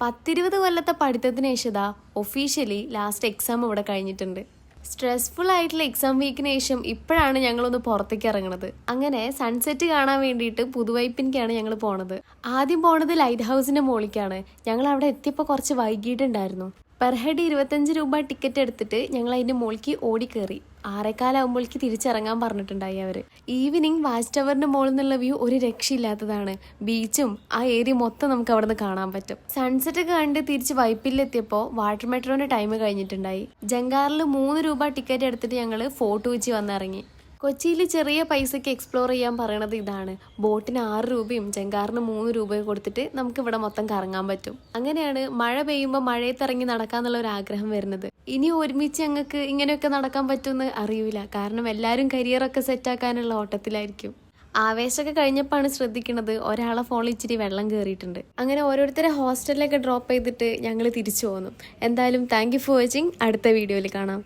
10-20 കൊല്ലത്തെ പഠിത്തത്തിന് ശേഷം officially last exam ഇവിടെ കഴിഞ്ഞിട്ടുണ്ട്. സ്ട്രെസ്ഫുൾ ആയിട്ടുള്ള എക്സാം വീക്കിന് ശേഷം ഇപ്പോഴാണ് ഞങ്ങളൊന്ന് പുറത്തേക്ക് ഇറങ്ങുന്നത്. അങ്ങനെ സൺസെറ്റ് കാണാൻ വേണ്ടിയിട്ട് പുതുവൈപ്പിനിക്കാണ് ഞങ്ങൾ പോണത്. ആദ്യം പോണത് ലൈറ്റ് ഹൗസിന്റെ മുകളിലേക്കാണ്. ഞങ്ങൾ അവിടെ എത്തിയപ്പോൾ കുറച്ച് വൈകിട്ടുണ്ടായിരുന്നു. പെർ ഹെഡ് 25 രൂപ ടിക്കറ്റ് എടുത്തിട്ട് ഞങ്ങൾ അതിന്റെ മുകളിലേക്ക് ഓടിക്കേറി. 6:15 തിരിച്ചിറങ്ങാൻ പറഞ്ഞിട്ടുണ്ടായി അവര്. ഈവനിങ് വാച്ച് ടവറിന്റെ മുകളിൽ നിന്നുള്ള വ്യൂ ഒരു രക്ഷയില്ലാത്തതാണ്. ബീച്ചും ആ ഏരിയ മൊത്തം നമുക്ക് അവിടെ നിന്ന് കാണാൻ പറ്റും. സൺസെറ്റ് ഒക്കെ കണ്ട് തിരിച്ച് വൈപ്പിലെത്തിയപ്പോൾ വാട്ടർ മെട്രോന്റെ ടൈം കഴിഞ്ഞിട്ടുണ്ടായി. ജങ്കാറിൽ 3 രൂപ ടിക്കറ്റ് എടുത്തിട്ട് ഞങ്ങൾ ഫോർട്ട് കൊച്ചി വന്നിറങ്ങി. കൊച്ചിയിൽ ചെറിയ പൈസയ്ക്ക് എക്സ്പ്ലോർ ചെയ്യാൻ പറയണത് ഇതാണ്. ബോട്ടിന് 6 രൂപയും ജങ്കാറിന് 3 രൂപയും കൊടുത്തിട്ട് നമുക്ക് ഇവിടെ മൊത്തം കറങ്ങാൻ പറ്റും. അങ്ങനെയാണ് മഴ പെയ്യുമ്പോൾ മഴയത്തിറങ്ങി നടക്കാന്നുള്ള ഒരു ആഗ്രഹം വരുന്നത്. ഇനി ഒരുമിച്ച് ഞങ്ങൾക്ക് ഇങ്ങനെയൊക്കെ നടക്കാൻ പറ്റുമെന്ന് അറിയില്ല. കാരണം എല്ലാവരും കരിയറൊക്കെ സെറ്റാക്കാനുള്ള ഓട്ടത്തിലായിരിക്കും. ആവേശമൊക്കെ കഴിഞ്ഞപ്പോഴാണ് ശ്രദ്ധിക്കുന്നത് ഒരാളെ ഫോണിൽ ഇച്ചിരി വെള്ളം കയറിയിട്ടുണ്ട്. അങ്ങനെ ഓരോരുത്തരെ ഹോസ്റ്റലിലൊക്കെ ഡ്രോപ്പ് ചെയ്തിട്ട് ഞങ്ങൾ തിരിച്ചു പോന്നു. എന്തായാലും താങ്ക് യു ഫോർ വാച്ചിങ്. അടുത്ത വീഡിയോയിൽ കാണാം.